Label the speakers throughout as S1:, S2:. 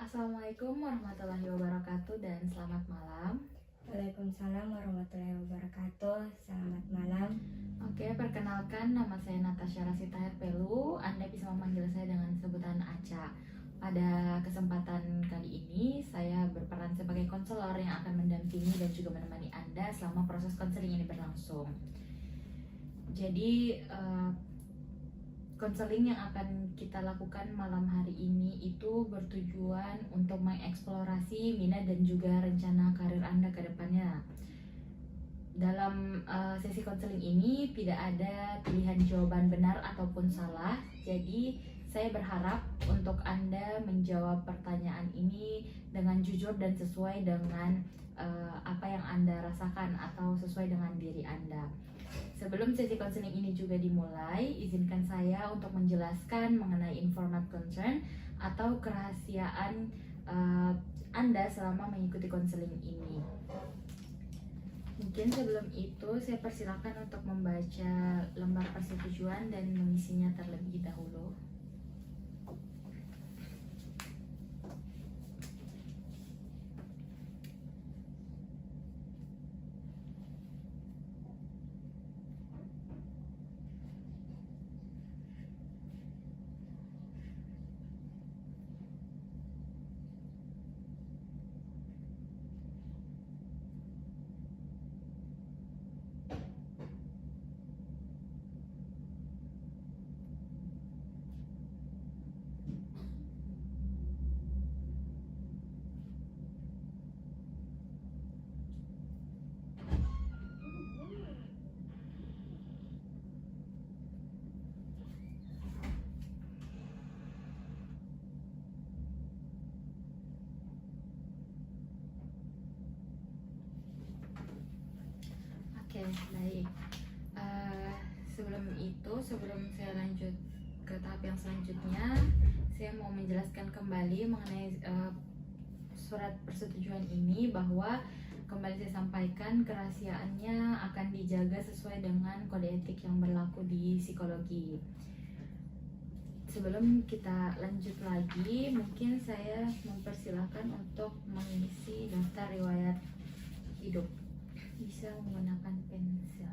S1: Assalamualaikum warahmatullahi wabarakatuh dan selamat malam.
S2: Waalaikumsalam warahmatullahi wabarakatuh. Selamat malam.
S1: Oke, perkenalkan nama saya Natasha Rasita Herpelu. Anda bisa memanggil saya dengan sebutan Aca. Pada kesempatan kali ini, saya berperan sebagai konselor yang akan mendampingi dan juga menemani Anda selama proses konseling ini berlangsung. Jadi, konseling yang akan kita lakukan malam hari ini itu bertujuan untuk mengeksplorasi minat dan juga rencana karir Anda ke depannya. Dalam sesi konseling ini tidak ada pilihan jawaban benar ataupun salah. Jadi saya berharap untuk Anda menjawab pertanyaan ini dengan jujur dan sesuai dengan apa yang Anda rasakan atau sesuai dengan diri Anda. Sebelum sesi konseling ini juga dimulai, izinkan saya untuk menjelaskan mengenai informat concern atau kerahasiaan Anda selama mengikuti konseling ini. Mungkin sebelum itu saya persilakan untuk membaca lembar persetujuan dan mengisinya terlebih dahulu. Oke, baik. Sebelum saya lanjut ke tahap yang selanjutnya, saya mau menjelaskan kembali mengenai surat persetujuan ini, bahwa kembali saya sampaikan kerahasiaannya akan dijaga sesuai dengan kode etik yang berlaku di psikologi. Sebelum kita lanjut lagi, mungkin saya mempersilahkan untuk mengisi daftar riwayat hidup. Bisa menggunakan pensil.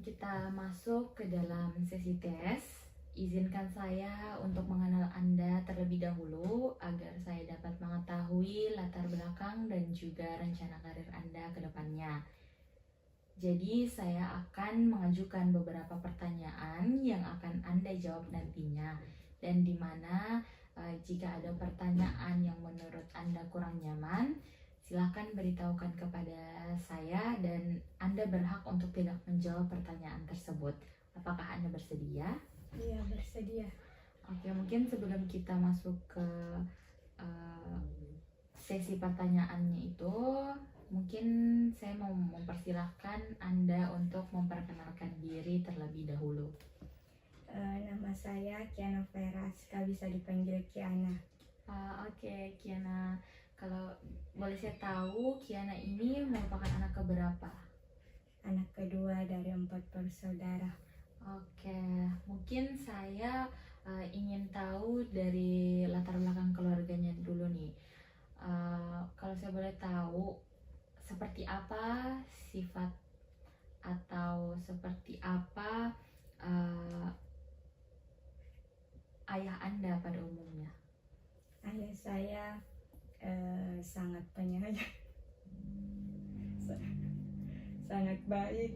S1: kita masuk ke dalam sesi tes, izinkan saya untuk mengenal Anda terlebih dahulu agar saya dapat mengetahui latar belakang dan juga rencana karir Anda ke depannya. Jadi saya akan mengajukan beberapa pertanyaan yang akan Anda jawab nantinya, dan di mana jika ada pertanyaan yang menurut Anda kurang nyaman, silakan beritahukan kepada saya dan Anda berhak untuk tidak menjawab pertanyaan tersebut. Apakah Anda bersedia?
S2: Iya, bersedia.
S1: Oke, mungkin sebelum kita masuk ke sesi pertanyaannya itu, mungkin saya mau mempersilahkan Anda untuk memperkenalkan diri terlebih dahulu.
S2: Nama saya Kiana Feraska, bisa dipanggil Kiana.
S1: Oke, Kiana, kalau boleh saya tahu, Kiana ini merupakan anak keberapa?
S2: Anak kedua dari 4 bersaudara.
S1: Oke, mungkin saya ingin tahu dari latar belakang keluarganya dulu nih. Kalau saya boleh tahu, seperti apa sifat atau seperti apa ayah Anda pada umumnya?
S2: Ayah saya sangat penyayang, sangat baik.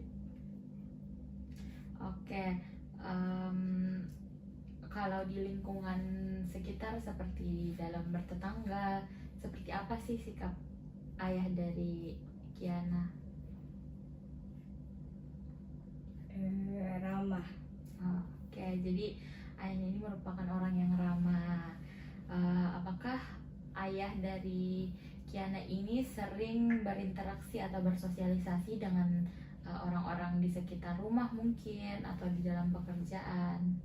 S1: Oke, kalau di lingkungan sekitar seperti dalam bertetangga, seperti apa sih sikap ayah dari Kiana?
S2: Ramah.
S1: Oke, jadi ayahnya ini merupakan orang yang ramah. Apakah ayah dari Kiana ini sering berinteraksi atau bersosialisasi dengan orang-orang di sekitar rumah mungkin atau di dalam pekerjaan?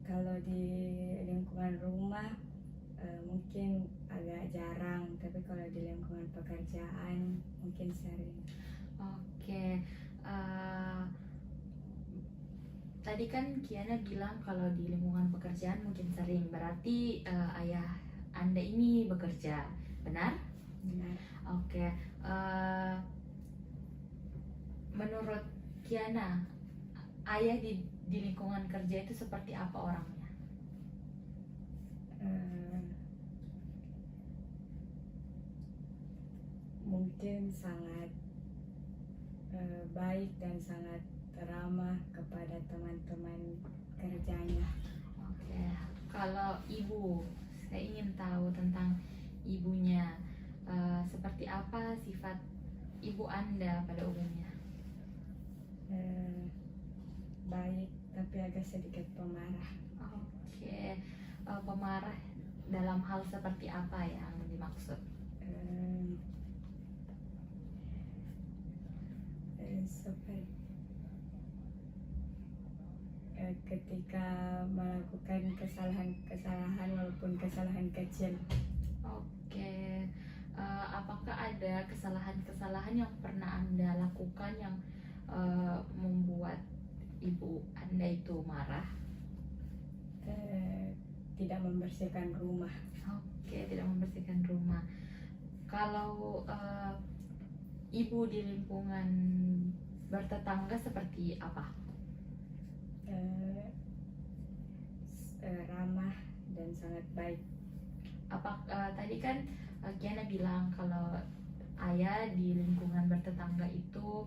S2: Kalau di lingkungan rumah mungkin agak jarang, tapi kalau di lingkungan pekerjaan mungkin sering.
S1: Oke, tadi kan Kiana bilang kalau di lingkungan pekerjaan mungkin sering, berarti ayah Anda ini bekerja, benar?
S2: Benar.
S1: Oke, menurut Kiana, ayah di lingkungan kerja itu seperti apa orangnya?
S2: Mungkin sangat baik dan sangat ramah kepada teman-teman kerjanya.
S1: Oke, kalau ibu, saya ingin tahu tentang ibunya. Seperti apa sifat ibu Anda pada umumnya?
S2: Baik, tapi agak sedikit pemarah.
S1: Oke, pemarah dalam hal seperti apa yang dimaksud?
S2: Seperti ketika melakukan kesalahan walaupun kesalahan kecil.
S1: Oke, apakah ada kesalahan yang pernah Anda lakukan yang membuat ibu Anda itu marah?
S2: Tidak membersihkan rumah.
S1: Oke, tidak membersihkan rumah. Kalau ibu di lingkungan bertetangga seperti apa?
S2: Ramah dan sangat baik.
S1: Tadi kan Kiana bilang kalau ayah di lingkungan bertetangga itu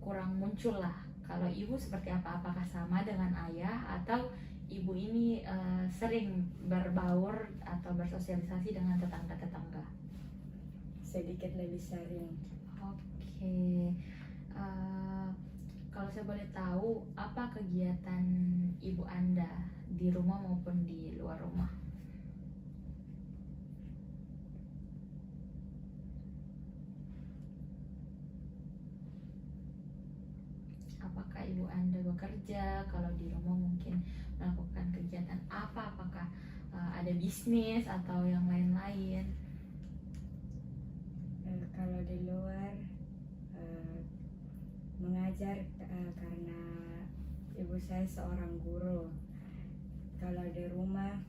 S1: kurang muncul lah. Kalau ibu seperti apa? Apakah sama dengan ayah atau ibu ini sering berbaur atau bersosialisasi dengan tetangga-tetangga?
S2: Sedikit lebih sering.
S1: Oke, kalau saya boleh tahu, apa kegiatan ibu Anda di rumah maupun di luar rumah? Apakah ibu Anda bekerja? Kalau di rumah mungkin melakukan kegiatan apa? Apakah ada bisnis atau yang lain-lain?
S2: Kalau di luar mengajar karena ibu saya seorang guru. Kalau di rumah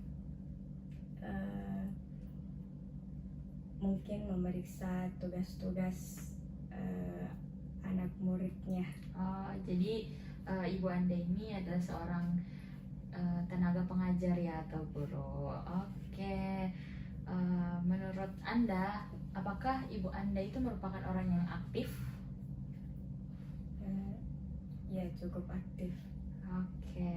S2: mungkin memeriksa tugas-tugas anak muridnya.
S1: Oh, jadi ibu Anda ini adalah seorang tenaga pengajar ya atau guru. Oke. Menurut Anda, apakah ibu Anda itu merupakan orang yang aktif?
S2: Ya, cukup aktif.
S1: Oke.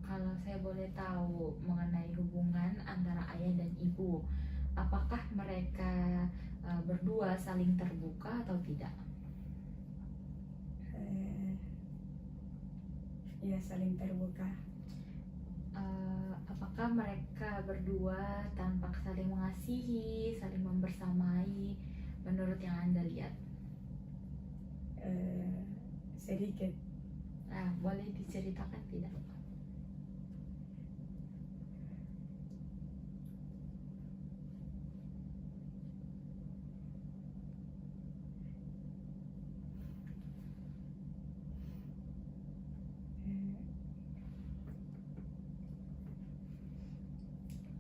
S1: Kalau saya boleh tahu mengenai hubungan antara ayah dan ibu, apakah mereka berdua saling terbuka atau tidak?
S2: Ya, saling terbuka.
S1: Apakah mereka berdua tampak saling mengasihi, saling membersamai, menurut yang Anda lihat?
S2: Sedikit.
S1: Boleh diceritakan tidak?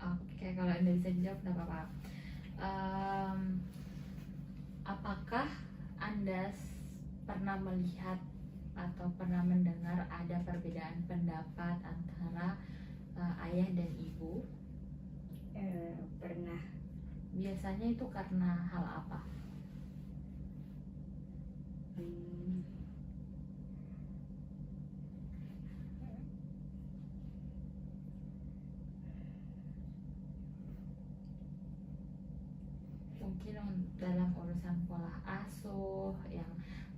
S1: Oke, kalau Anda bisa dijawab tidak apa-apa. Apakah Anda pernah melihat atau pernah mendengar ada perbedaan pendapat antara ayah dan ibu?
S2: Pernah.
S1: Biasanya itu karena hal apa? Mungkin dalam urusan pola asuh yang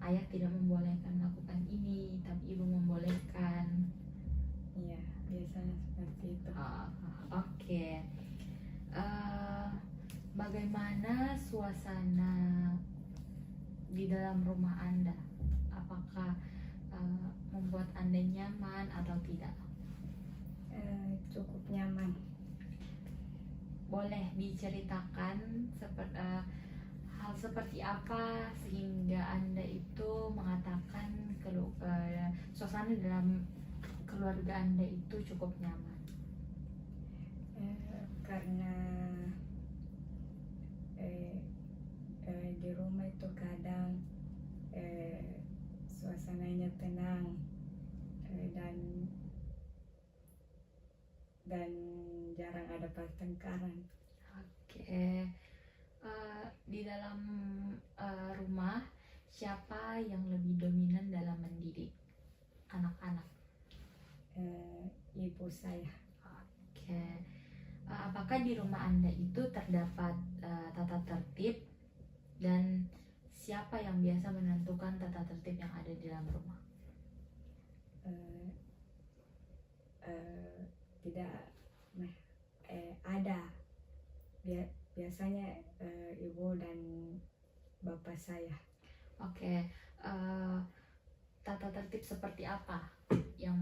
S1: ayah tidak membolehkan melakukan ini tapi ibu membolehkan.
S2: Iya, biasanya seperti itu.
S1: Oke. Bagaimana suasana di dalam rumah Anda? Apakah membuat Anda nyaman atau tidak?
S2: Cukup nyaman.
S1: Boleh diceritakan hal seperti apa sehingga Anda itu mengatakan suasana dalam keluarga Anda itu cukup nyaman?
S2: Karena di rumah itu kadang suasananya tenang dan jarang ada pertengkaran.
S1: Oke. Di dalam rumah siapa yang lebih dominan dalam mendidik anak-anak?
S2: Ibu saya.
S1: Oke. Apakah di rumah Anda itu terdapat tata tertib dan siapa yang biasa menentukan tata tertib yang ada di dalam rumah?
S2: Tidak ada. Biasanya ibu dan bapak saya.
S1: Oke. Tata tertib seperti apa yang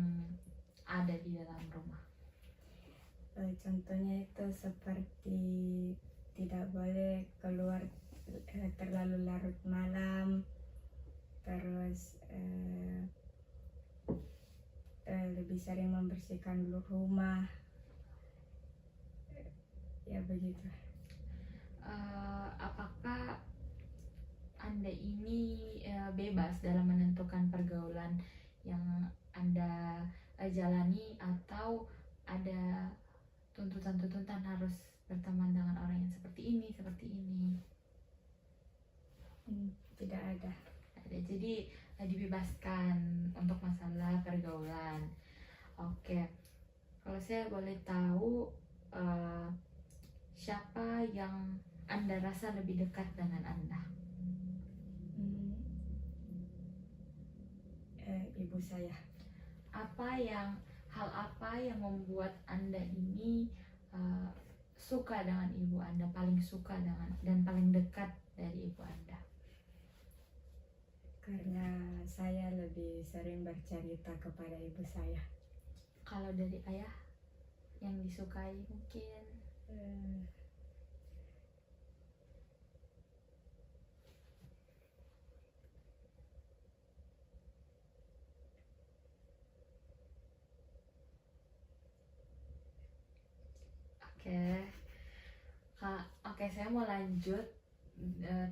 S1: ada di dalam rumah?
S2: Contohnya itu seperti tidak boleh keluar terlalu larut malam, terus lebih sering membersihkan dulu rumah, ya begitu.
S1: Apakah Anda ini bebas dalam menentukan pergaulan yang Anda jalani atau ada tuntutan-tuntutan harus berteman dengan orang yang seperti ini?
S2: Tidak ada.
S1: Jadi dibebaskan untuk masalah pergaulan. Oke. Kalau saya boleh tahu siapa yang Anda rasa lebih dekat dengan Anda?
S2: Ibu saya.
S1: Hal apa yang membuat Anda ini suka dengan ibu Anda, paling suka dengan dan paling dekat dari ibu Anda?
S2: Karena saya lebih sering bercerita kepada ibu saya.
S1: Kalau dari ayah yang disukai mungkin? Oke, saya mau lanjut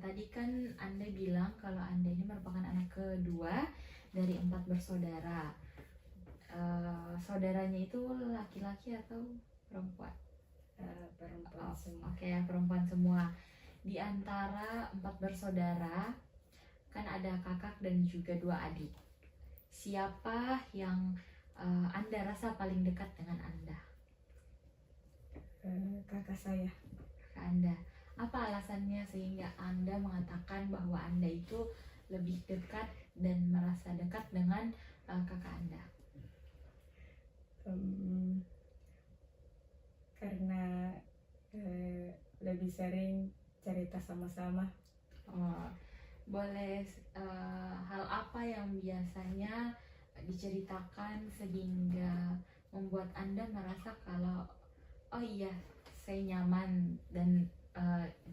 S1: tadi kan Anda bilang kalau Anda ini merupakan anak kedua dari 4 bersaudara. Saudaranya itu laki-laki atau perempuan?
S2: Perempuan semua.
S1: Oke, perempuan semua. Di antara 4 bersaudara kan ada kakak dan juga 2 adik. Siapa yang Anda rasa paling dekat dengan Anda?
S2: Kakak saya.
S1: Kakak Anda. Apa alasannya sehingga Anda mengatakan bahwa Anda itu lebih dekat dan merasa dekat dengan kakak Anda?
S2: Karena lebih sering cerita sama-sama.
S1: Boleh hal apa yang biasanya diceritakan sehingga membuat Anda merasa kalau oh iya saya nyaman dan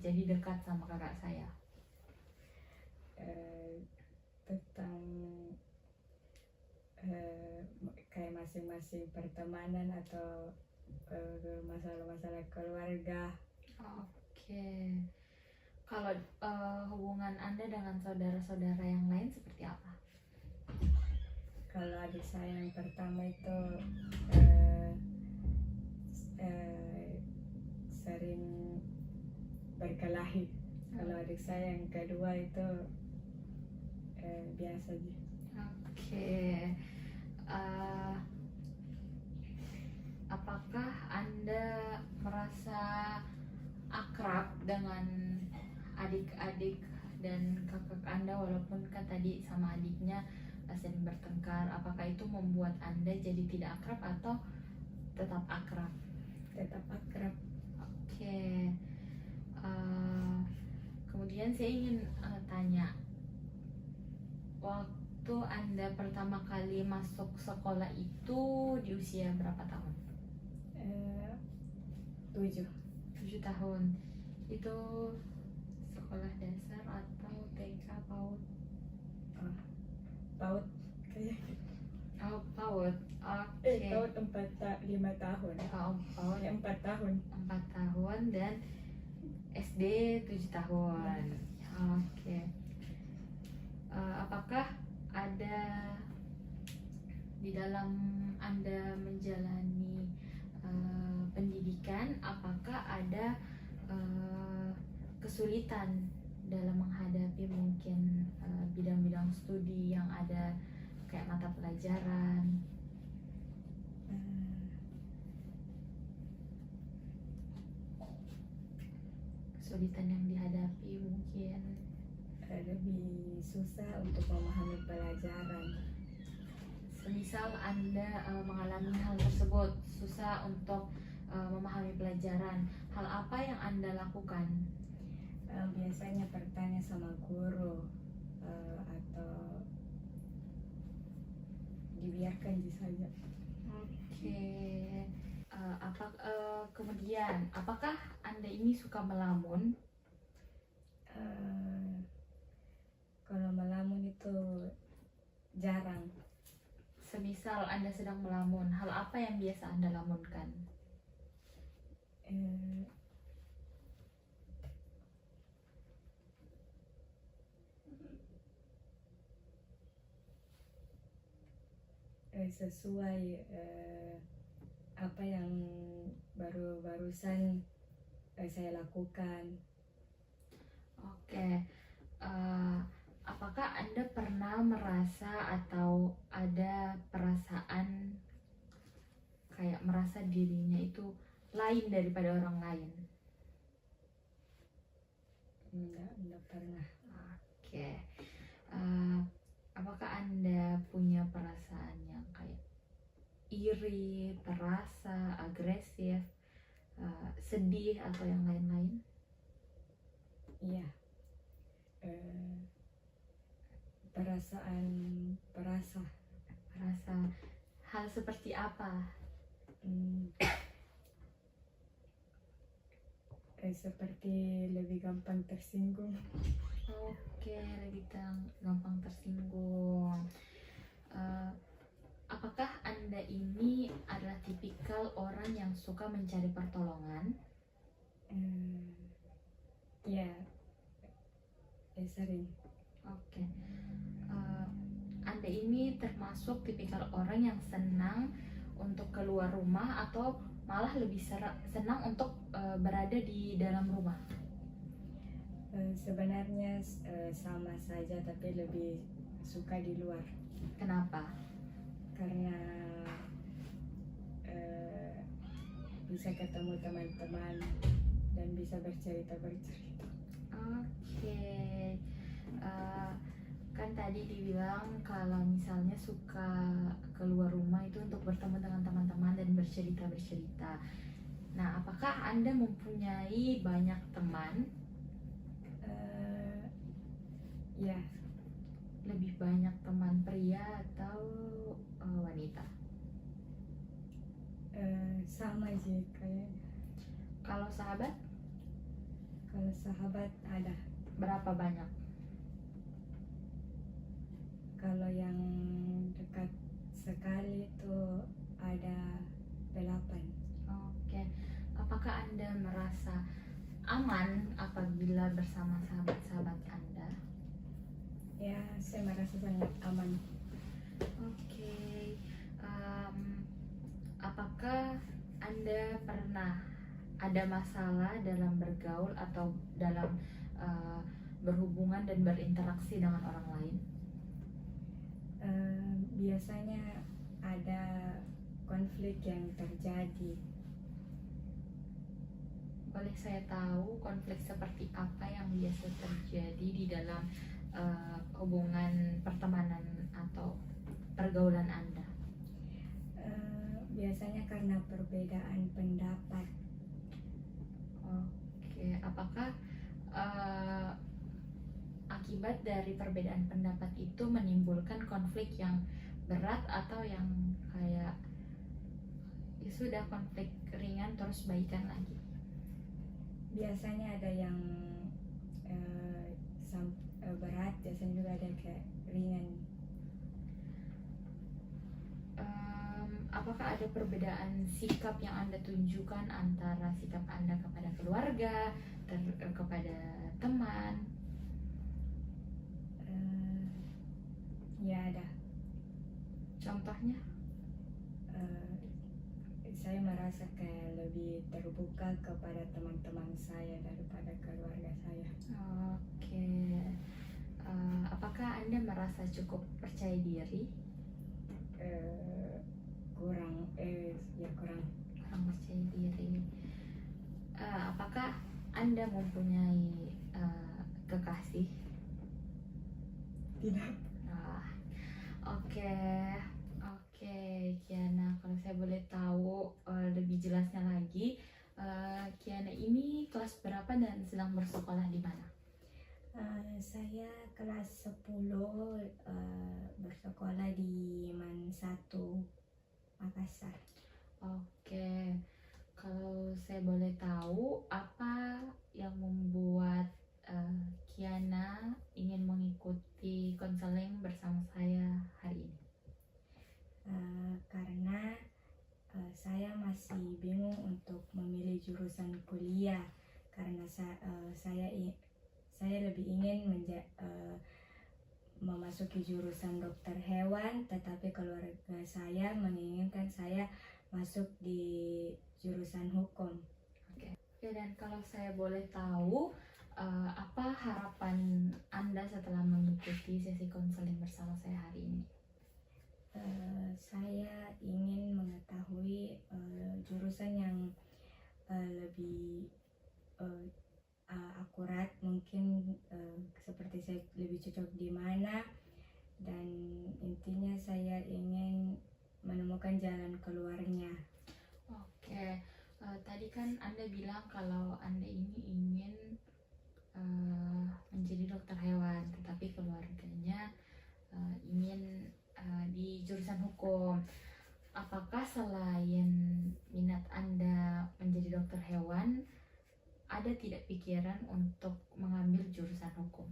S1: jadi dekat sama kakak saya?
S2: Tentang kayak masing-masing pertemanan atau masalah-masalah keluarga.
S1: Oke. Kalau hubungan Anda dengan saudara-saudara yang lain seperti apa?
S2: Kalau adik saya yang pertama itu sering berkelahi. Kalau adik saya yang kedua itu biasa aja.
S1: Oke. Apakah Anda merasa akrab dengan adik-adik dan kakak Anda walaupun kan tadi sama adiknya sering bertengkar? Apakah itu membuat Anda jadi tidak akrab atau tetap akrab?
S2: Tetap akrab.
S1: Oke. Kemudian saya ingin tanya, waktu Anda pertama kali masuk sekolah itu di usia berapa tahun?
S2: 7
S1: tahun. Itu sekolah dasar atau TK, PAUD?
S2: PAUD kayaknya.
S1: Oh, PAUD. Oke.
S2: PAUD 5 tahun.
S1: PAUD
S2: 4 tahun.
S1: 4 tahun dan SD 7 tahun. Oke. Apakah ada di dalam Anda menjalani pendidikan, apakah ada kesulitan dalam menghadapi mungkin bidang-bidang studi yang ada kayak mata pelajaran? Kesulitan yang dihadapi mungkin
S2: lebih susah untuk memahami pelajaran.
S1: Semisal Anda mengalami hal tersebut, susah untuk memahami pelajaran, hal apa yang Anda lakukan?
S2: Biasanya bertanya sama guru atau dibiarkan saja.
S1: Oke. Kemudian apakah Anda ini suka melamun?
S2: Kalau melamun itu jarang.
S1: Semisal Anda sedang melamun, hal apa yang biasa Anda lamunkan?
S2: Sesuai apa yang barusan saya lakukan.
S1: Oke. Apakah Anda pernah merasa atau ada perasaan kayak merasa dirinya itu lain daripada orang lain?
S2: Enggak pernah.
S1: Oke. Apakah Anda punya perasaan yang kayak iri, terasa, agresif, sedih atau yang lain-lain?
S2: Iya. Perasa
S1: hal seperti apa?
S2: Seperti lebih gampang tersinggung.
S1: Oke, lebih gampang tersinggung. Apakah Anda ini adalah tipikal orang yang suka mencari pertolongan?
S2: Ya, lebih sering.
S1: Oke. Anda ini termasuk tipikal orang yang senang untuk keluar rumah atau malah lebih senang untuk berada di dalam rumah?
S2: Sebenarnya sama saja, tapi lebih suka di luar
S1: Kenapa?
S2: karena bisa ketemu teman-teman dan bisa bercerita-bercerita.
S1: Oke. Eh, kan tadi dibilang kalau misalnya suka keluar rumah itu untuk bertemu dengan teman-teman dan bercerita-bercerita. Nah, apakah Anda mempunyai banyak teman?
S2: Ya,
S1: Lebih banyak teman pria atau wanita?
S2: sama sih kayak
S1: Kalau sahabat,
S2: kalau sahabat ada.
S1: berapa banyak?
S2: Kalau yang dekat sekali itu ada 8.
S1: Oke. Apakah Anda merasa aman apabila bersama sahabat-sahabat Anda?
S2: Ya, saya merasa sangat aman.
S1: Oke. Apakah Anda pernah ada masalah dalam bergaul atau dalam berhubungan dan berinteraksi dengan orang lain?
S2: Biasanya ada konflik yang terjadi.
S1: Boleh saya tahu konflik seperti apa yang biasa terjadi di dalam hubungan pertemanan atau pergaulan Anda?
S2: Biasanya karena perbedaan pendapat.
S1: Oke, apakah akibat dari perbedaan pendapat itu menimbulkan konflik yang berat atau yang kayak ya sudah konflik ringan terus baikan lagi?
S2: Biasanya ada yang berat, biasanya juga ada yang kayak ringan.
S1: Apakah ada perbedaan sikap yang Anda tunjukkan antara sikap Anda kepada keluarga, kepada teman?
S2: Ya ada.
S1: Contohnya?
S2: Saya merasa kayak lebih terbuka kepada teman-teman saya daripada keluarga saya.
S1: Oke. Apakah Anda merasa cukup percaya diri?
S2: Kurang
S1: Percaya diri. Apakah Anda mempunyai kekasih?
S2: Tidak.
S1: Oke, Kiana. Kalau saya boleh tahu lebih jelasnya lagi, Kiana ini kelas berapa dan sedang bersekolah di mana?
S2: Saya kelas 10, bersekolah di MAN 1 Makassar.
S1: Oke, kalau saya boleh tahu apa yang membuat Kiana ingin mengikuti konseling bersama saya hari ini?
S2: Karena saya masih bingung untuk memilih jurusan kuliah karena saya lebih ingin memasuki jurusan dokter hewan, tetapi keluarga saya menginginkan saya masuk di jurusan hukum.
S1: Oke, dan kalau saya boleh tahu apa harapan Anda setelah mengikuti sesi konseling bersama saya hari ini?
S2: Saya ingin mengetahui jurusan yang lebih akurat, mungkin seperti saya lebih cocok di mana, dan intinya saya ingin menemukan jalan keluarnya.
S1: Oke, tadi kan Anda bilang kalau Anda ini ingin menjadi dokter hewan, tetapi keluarganya ingin di jurusan hukum. Apakah selain minat Anda menjadi dokter hewan, ada tidak pikiran untuk mengambil jurusan hukum?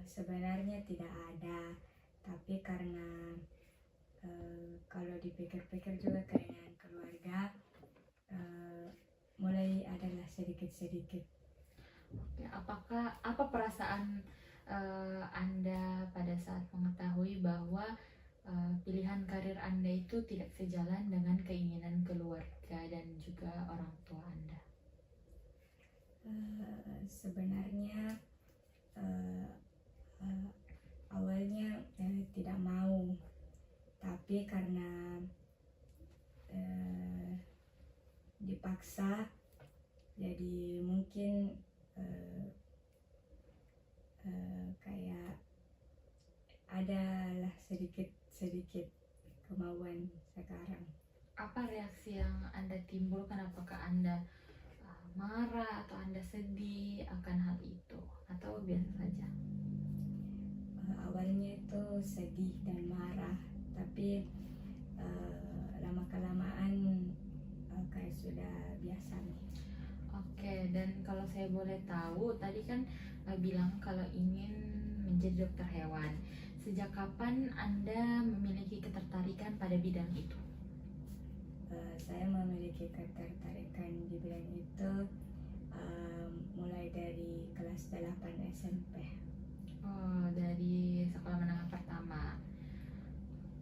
S2: Sebenarnya tidak ada, tapi karena kalau dipikir-pikir juga keinginan keluarga, mulai adalah sedikit-sedikit.
S1: Oke, apa perasaan Anda pada saat mengetahui bahwa pilihan karir Anda itu tidak sejalan dengan keinginan keluarga dan juga orang tua Anda?
S2: Sebenarnya eh, eh, awalnya tidak mau, tapi karena eh, dipaksa, jadi mungkin kayak adalah sedikit kemauan sekarang.
S1: Apa reaksi yang Anda timbulkan? Apakah Anda marah atau Anda sedih akan hal itu atau biasa saja?
S2: Awalnya itu sedih dan marah, tapi lama kelamaan kayak sudah biasa nih.
S1: Oke, dan kalau saya boleh tahu, tadi kan bilang kalau ingin menjadi dokter hewan. Sejak kapan Anda memiliki ketertarikan pada bidang itu?
S2: Saya memiliki ketertarikan di bidang itu mulai dari kelas 8 SMP.
S1: Oh, dari sekolah menengah pertama.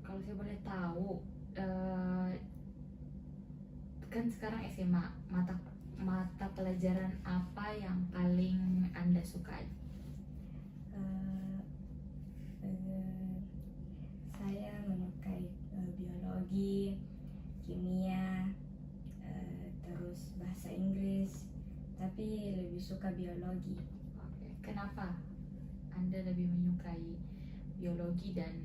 S1: Kalau saya boleh tahu, kan sekarang SMA, mata pelajaran apa yang paling Anda sukai?
S2: Saya menyukai biologi, kimia, terus bahasa Inggris, tapi lebih suka biologi.
S1: Oke, kenapa Anda lebih menyukai biologi dan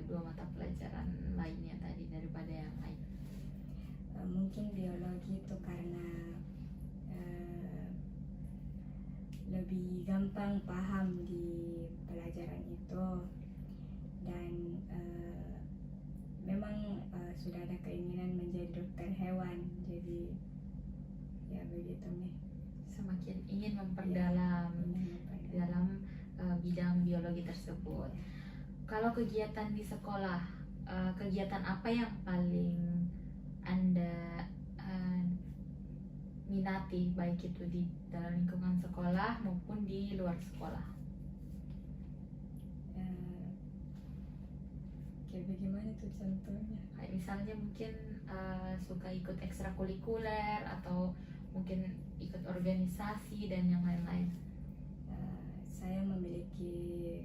S1: dua mata pelajaran lainnya tadi daripada yang lain?
S2: Mungkin biologi itu karena lebih gampang paham di pelajaran itu, dan memang sudah ada keinginan menjadi dokter hewan, jadi ya begitu nih.
S1: Semakin ingin memperdalam dalam bidang biologi tersebut. Kalau kegiatan di sekolah, kegiatan apa yang paling Anda minati, baik itu di dalam lingkungan sekolah maupun di luar sekolah?
S2: Kayak bagaimana tuh contohnya?
S1: Kayak misalnya mungkin suka ikut ekstrakurikuler atau mungkin ikut organisasi dan yang lain-lain.
S2: Saya memiliki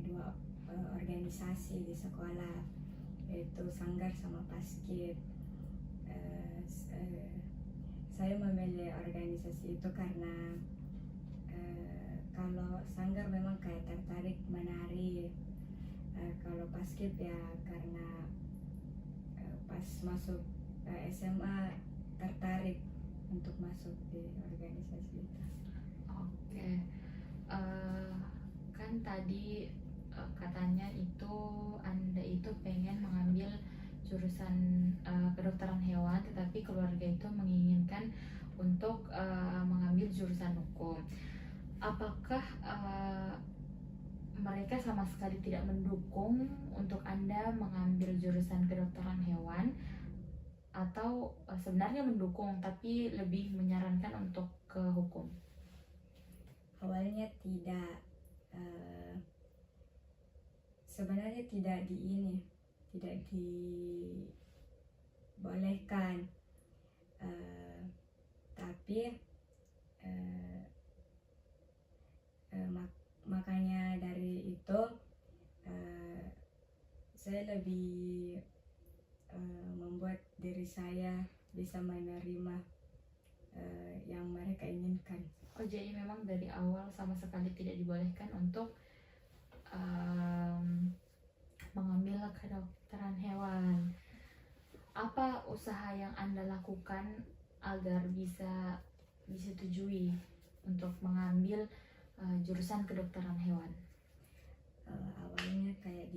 S2: dua organisasi di sekolah, yaitu Sanggar sama Paskib. Saya memilih organisasi itu karena kalau Sanggar memang kayak tertarik menari, kalau Paskib ya karena pas masuk SMA tertarik untuk masuk di organisasi itu.
S1: Oke. Kan tadi katanya itu Anda itu pengen mengambil jurusan kedokteran hewan, tetapi keluarga itu menginginkan untuk mengambil jurusan hukum. Apakah mereka sama sekali tidak mendukung untuk Anda mengambil jurusan kedokteran hewan, atau sebenarnya mendukung tapi lebih menyarankan untuk ke hukum?
S2: Awalnya tidak, sebenarnya tidak dibolehkan, tapi makanya dari itu saya lebih membuat diri saya bisa menerima yang mereka inginkan.
S1: Oh, jadi memang dari awal sama sekali tidak dibolehkan untuk mengambil kedokteran hewan. Apa usaha yang Anda lakukan agar bisa disetujui untuk mengambil jurusan kedokteran hewan?
S2: Awalnya kayak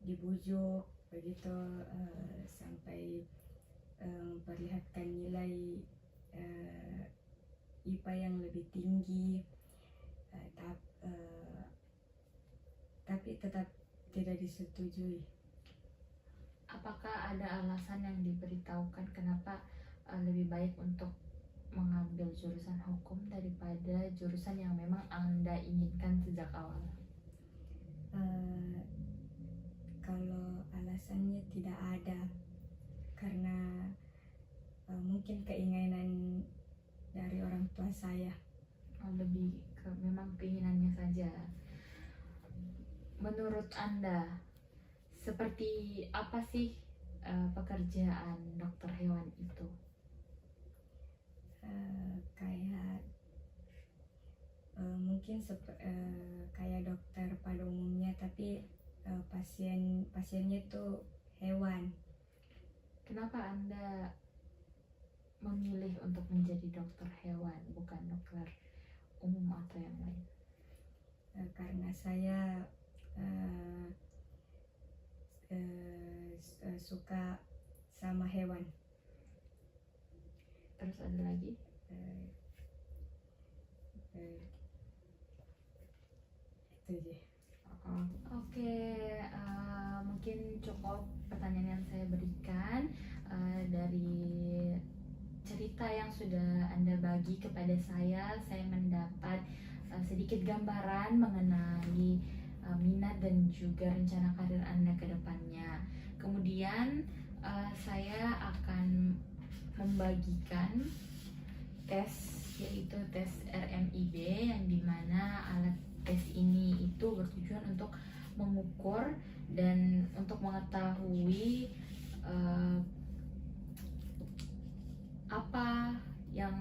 S2: dibujuk begitu, sampai memperlihatkan nilai IPA yang lebih tinggi, tapi tetap tidak disetujui.
S1: Apakah ada alasan yang diberitahukan kenapa lebih baik untuk mengambil jurusan hukum daripada jurusan yang memang Anda inginkan sejak awal?
S2: Kalau alasannya tidak ada, karena mungkin keinginan dari orang tua saya.
S1: Lebih ke memang keinginannya saja. Menurut Anda, seperti apa sih pekerjaan dokter hewan itu?
S2: Kayak mungkin kayak dokter pada umumnya, tapi pasiennya tuh hewan.
S1: Kenapa Anda memilih untuk menjadi dokter hewan bukan dokter umum atau yang lain?
S2: Karena saya suka sama hewan.
S1: Terus ada lagi?
S2: Itu aja.
S1: Oke, mungkin cukup pertanyaan yang saya berikan. Dari cerita yang sudah Anda bagi kepada saya mendapat sedikit gambaran mengenai minat dan juga rencana karir Anda ke depannya. Kemudian saya akan membagikan tes, yaitu tes RMIB, yang dimana alat tes ini itu bertujuan untuk mengukur dan untuk mengetahui apa yang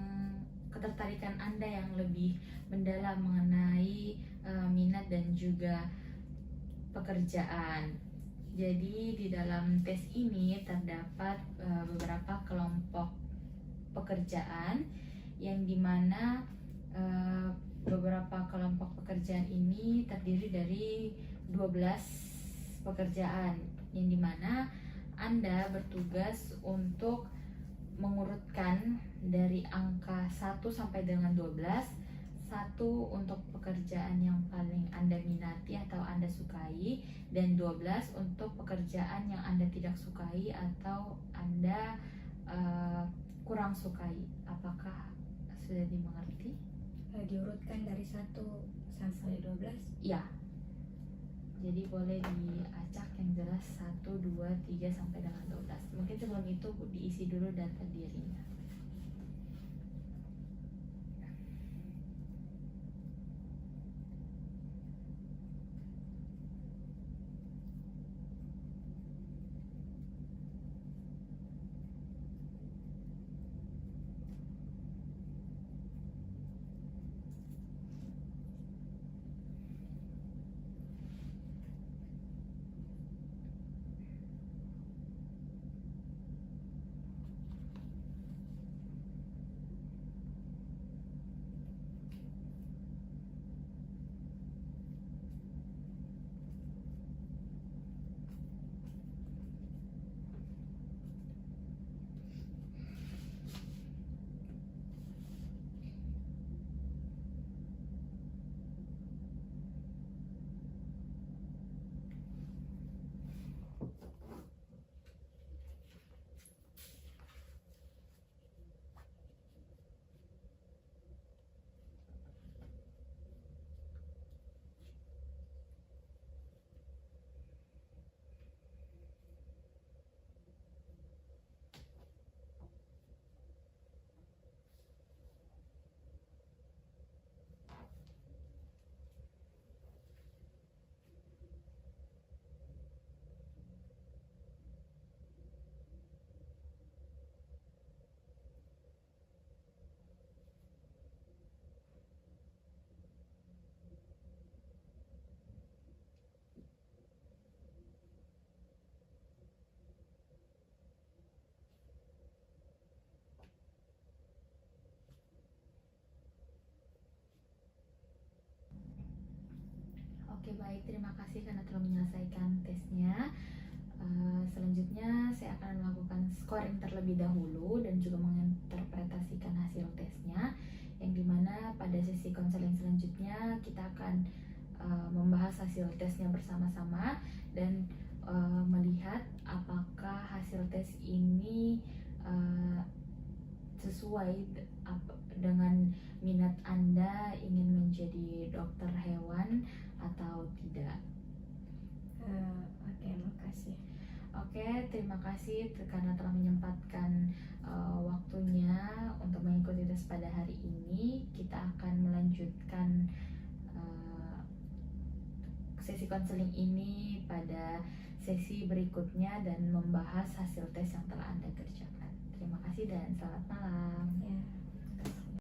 S1: ketertarikan Anda yang lebih mendalam mengenai minat dan juga pekerjaan. Jadi di dalam tes ini terdapat beberapa kelompok pekerjaan yang dimana beberapa kelompok pekerjaan ini terdiri dari 12 pekerjaan, yang dimana Anda bertugas untuk mengurutkan dari angka 1 sampai dengan 12. 1 untuk pekerjaan yang paling Anda minati atau Anda sukai, dan 12 untuk pekerjaan yang Anda tidak sukai atau Anda kurang sukai. Apakah sudah dimengerti?
S2: Diurutkan dari 1 sampai 12?
S1: Ya. Jadi boleh diacak yang jelas 1, 2, 3 sampai dengan 12. Mungkin sebelum itu diisi dulu data dirinya. Oke, baik, terima kasih karena telah menyelesaikan tesnya. Selanjutnya saya akan melakukan scoring terlebih dahulu dan juga menginterpretasikan hasil tesnya, yang dimana pada sesi konseling selanjutnya kita akan membahas hasil tesnya bersama-sama dan melihat apakah hasil tes ini sesuai dengan minat Anda ingin menjadi dokter hewan atau tidak.
S2: Oke, makasih.
S1: Oke, terima kasih karena telah menyempatkan waktunya untuk mengikuti tes pada hari ini. Kita akan melanjutkan sesi konseling ini pada sesi berikutnya dan membahas hasil tes yang telah Anda kerjakan. Terima kasih dan selamat malam.
S2: Ya.